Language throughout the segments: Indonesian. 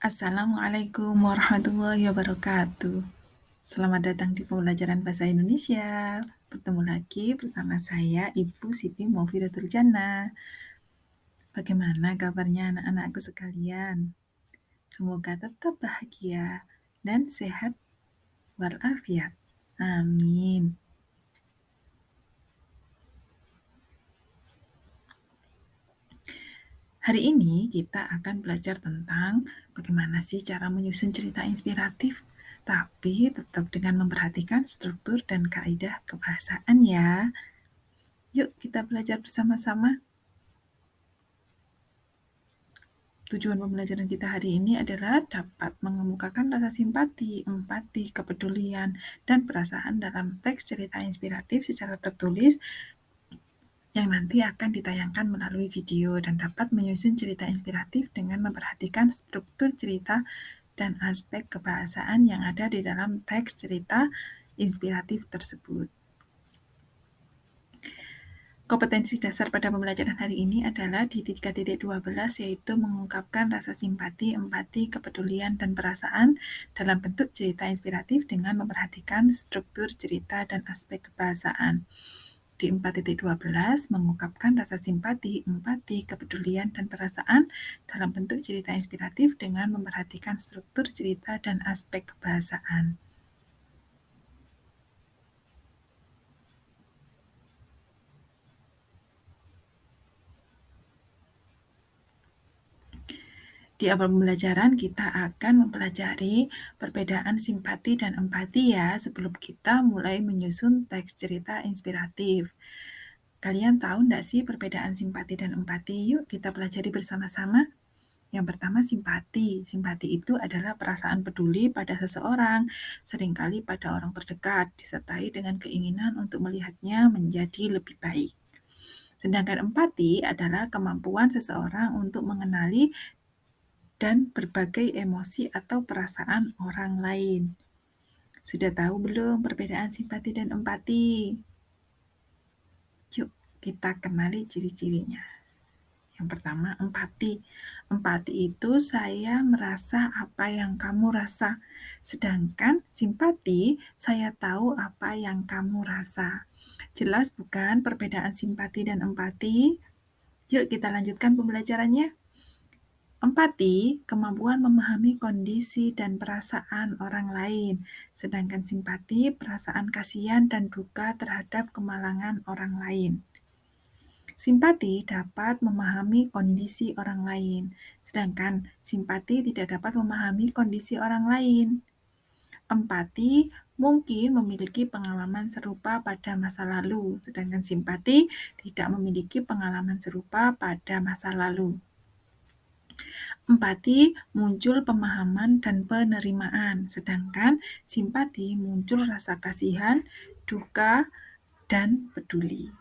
Assalamualaikum warahmatullahi wabarakatuh. Selamat datang di pembelajaran bahasa Indonesia. Bertemu lagi bersama saya Ibu Siti Maufidatul Jannah. Bagaimana kabarnya anak-anakku sekalian? Semoga tetap bahagia dan sehat walafiat. Amin. Hari ini kita akan belajar tentang bagaimana sih cara menyusun cerita inspiratif, tapi tetap dengan memperhatikan struktur dan kaidah kebahasaan ya. Yuk kita belajar bersama-sama. Tujuan pembelajaran kita hari ini adalah dapat mengemukakan rasa simpati, empati, kepedulian, dan perasaan dalam teks cerita inspiratif secara tertulis yang nanti akan ditayangkan melalui video dan dapat menyusun cerita inspiratif dengan memperhatikan struktur cerita dan aspek kebahasaan yang ada di dalam teks cerita inspiratif tersebut. Kompetensi dasar pada pembelajaran hari ini adalah di 3.12, yaitu mengungkapkan rasa simpati, empati, kepedulian, dan perasaan dalam bentuk cerita inspiratif dengan memperhatikan struktur cerita dan aspek kebahasaan. Di 4.12, mengungkapkan rasa simpati, empati, kepedulian, dan perasaan dalam bentuk cerita inspiratif dengan memperhatikan struktur cerita dan aspek kebahasaan. Di awal pembelajaran kita akan mempelajari perbedaan simpati dan empati ya sebelum kita mulai menyusun teks cerita inspiratif. Kalian tahu nggak sih perbedaan simpati dan empati? Yuk kita pelajari bersama-sama. Yang pertama simpati. Simpati itu adalah perasaan peduli pada seseorang, seringkali pada orang terdekat, disertai dengan keinginan untuk melihatnya menjadi lebih baik. Sedangkan empati adalah kemampuan seseorang untuk mengenali dan berbagai emosi atau perasaan orang lain. Sudah tahu belum perbedaan simpati dan empati? Yuk, kita kenali ciri-cirinya. Yang pertama, empati. Empati itu saya merasa apa yang kamu rasa. Sedangkan simpati, saya tahu apa yang kamu rasa. Jelas bukan perbedaan simpati dan empati? Yuk kita lanjutkan pembelajarannya. Empati, kemampuan memahami kondisi dan perasaan orang lain, sedangkan simpati, perasaan kasihan dan duka terhadap kemalangan orang lain. Simpati dapat memahami kondisi orang lain, sedangkan simpati tidak dapat memahami kondisi orang lain. Empati mungkin memiliki pengalaman serupa pada masa lalu, sedangkan simpati tidak memiliki pengalaman serupa pada masa lalu. Empati muncul pemahaman dan penerimaan, sedangkan simpati muncul rasa kasihan, duka, dan peduli.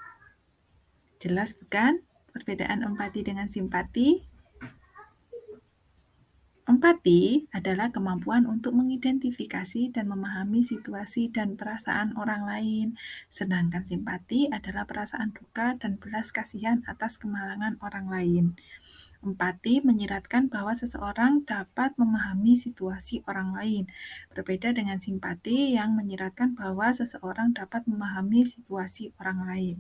Jelas bukan perbedaan empati dengan simpati? Empati adalah kemampuan untuk mengidentifikasi dan memahami situasi dan perasaan orang lain, sedangkan simpati adalah perasaan duka dan belas kasihan atas kemalangan orang lain. Empati menyiratkan bahwa seseorang dapat memahami situasi orang lain, berbeda dengan simpati yang menyiratkan bahwa seseorang dapat memahami situasi orang lain.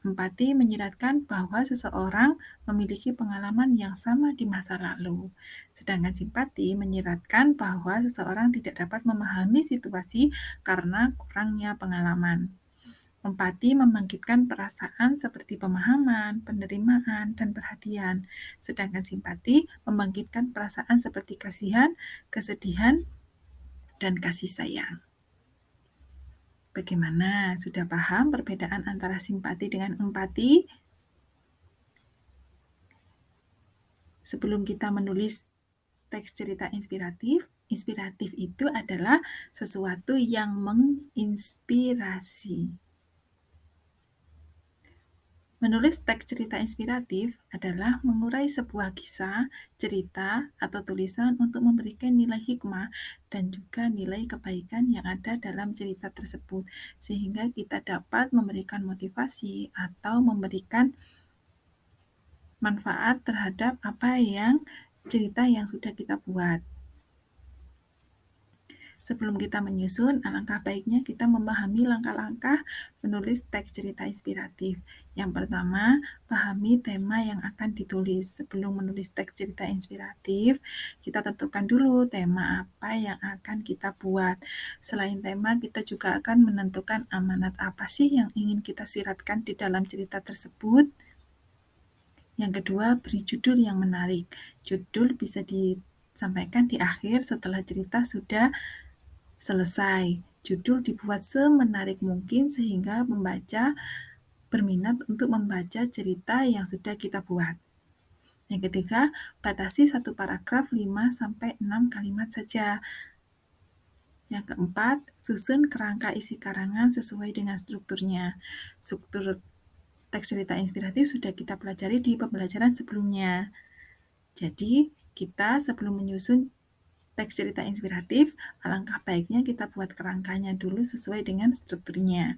Empati menyiratkan bahwa seseorang memiliki pengalaman yang sama di masa lalu, sedangkan simpati menyiratkan bahwa seseorang tidak dapat memahami situasi karena kurangnya pengalaman. Empati membangkitkan perasaan seperti pemahaman, penerimaan, dan perhatian, sedangkan simpati membangkitkan perasaan seperti kasihan, kesedihan, dan kasih sayang. Bagaimana? Sudah paham perbedaan antara simpati dengan empati? Sebelum kita menulis teks cerita inspiratif, inspiratif itu adalah sesuatu yang menginspirasi. Menulis teks cerita inspiratif adalah mengurai sebuah kisah, cerita, atau tulisan untuk memberikan nilai hikmah dan juga nilai kebaikan yang ada dalam cerita tersebut, sehingga kita dapat memberikan motivasi atau memberikan manfaat terhadap apa yang cerita yang sudah kita buat. Sebelum kita menyusun, alangkah baiknya kita memahami langkah-langkah menulis teks cerita inspiratif. Yang pertama, pahami tema yang akan ditulis. Sebelum menulis teks cerita inspiratif, kita tentukan dulu tema apa yang akan kita buat. Selain tema, kita juga akan menentukan amanat apa sih yang ingin kita siratkan di dalam cerita tersebut. Yang kedua, beri judul yang menarik. Judul bisa disampaikan di akhir setelah cerita sudah selesai. Judul dibuat semenarik mungkin sehingga pembaca berminat untuk membaca cerita yang sudah kita buat. Yang ketiga, batasi satu paragraf 5-6 kalimat saja. Yang keempat, susun kerangka isi karangan sesuai dengan strukturnya. Struktur teks cerita inspiratif sudah kita pelajari di pembelajaran sebelumnya. Jadi, kita sebelum menyusun teks cerita inspiratif, alangkah baiknya kita buat kerangkanya dulu sesuai dengan strukturnya.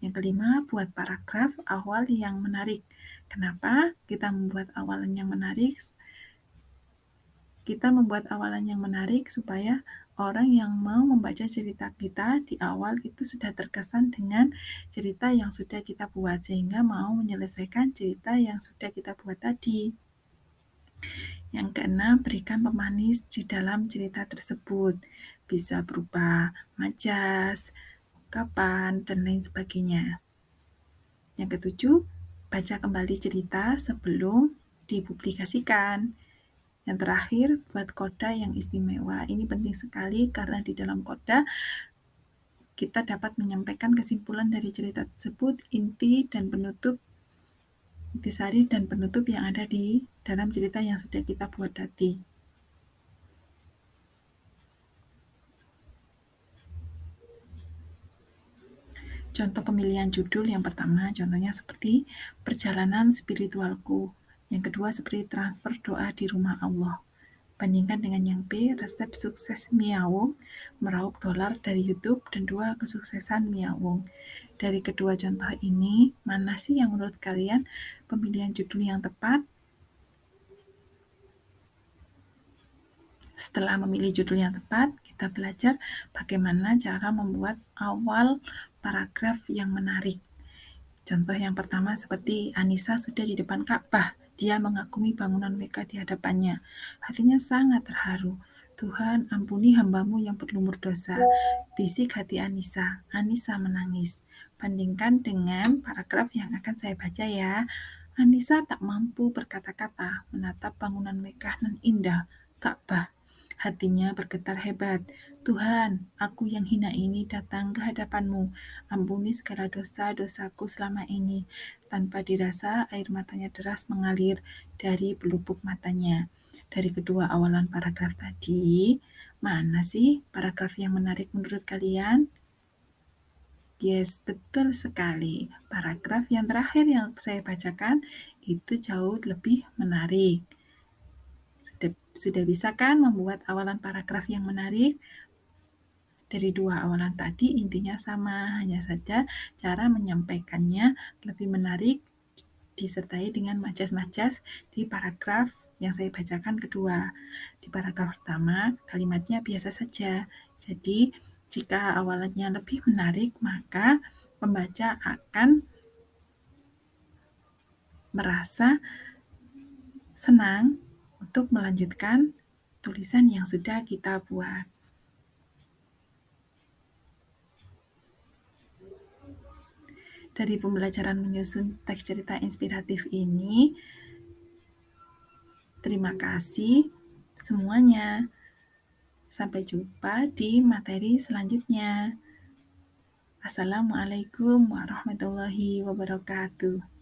Yang kelima, buat paragraf awal yang menarik. Kenapa kita membuat awalan yang menarik? Kita membuat awalan yang menarik supaya orang yang mau membaca cerita kita di awal itu sudah terkesan dengan cerita yang sudah kita buat, sehingga mau menyelesaikan cerita yang sudah kita buat tadi. Yang keenam, berikan pemanis di dalam cerita tersebut. Bisa berupa majas, ungkapan, dan lain sebagainya. Yang ketujuh, baca kembali cerita sebelum dipublikasikan. Yang terakhir, buat koda yang istimewa. Ini penting sekali karena di dalam koda kita dapat menyampaikan kesimpulan dari cerita tersebut, intisari dan penutup yang ada di dalam cerita yang sudah kita buat tadi. Contoh pemilihan judul yang pertama, contohnya seperti Perjalanan Spiritualku. Yang kedua seperti Transfer Doa di Rumah Allah. Bandingkan dengan yang B, Resep Sukses Miawung, meraup dolar dari YouTube, dan 2 Kesuksesan Miawung. Dari kedua contoh ini, mana sih yang menurut kalian pemilihan judul yang tepat? Setelah memilih judul yang tepat, kita belajar bagaimana cara membuat awal paragraf yang menarik. Contoh yang pertama seperti Anissa sudah di depan Ka'bah. Dia mengagumi bangunan Mekah di hadapannya. Hatinya sangat terharu. Tuhan, ampuni hambamu yang berlumur dosa. Bisik hati Anissa. Anissa menangis. Bandingkan dengan paragraf yang akan saya baca ya. Anissa tak mampu berkata-kata menatap bangunan Mekah nan indah, Ka'bah. Hatinya bergetar hebat. Tuhan, aku yang hina ini datang ke hadapan-Mu. Ampuni segala dosa-dosaku selama ini. Tanpa dirasa, air matanya deras mengalir dari pelupuk matanya. Dari kedua awalan paragraf tadi, mana sih paragraf yang menarik menurut kalian? Yes, betul sekali. Paragraf yang terakhir yang saya bacakan itu jauh lebih menarik. Sudah bisa kan membuat awalan paragraf yang menarik? Dari dua awalan tadi intinya sama, hanya saja cara menyampaikannya lebih menarik disertai dengan majas-majas di paragraf yang saya bacakan kedua. Di paragraf pertama, kalimatnya biasa saja. Jadi, jika awalannya lebih menarik, maka pembaca akan merasa senang untuk melanjutkan tulisan yang sudah kita buat. Dari pembelajaran menyusun teks cerita inspiratif ini, terima kasih semuanya. Sampai jumpa di materi selanjutnya. Assalamualaikum warahmatullahi wabarakatuh.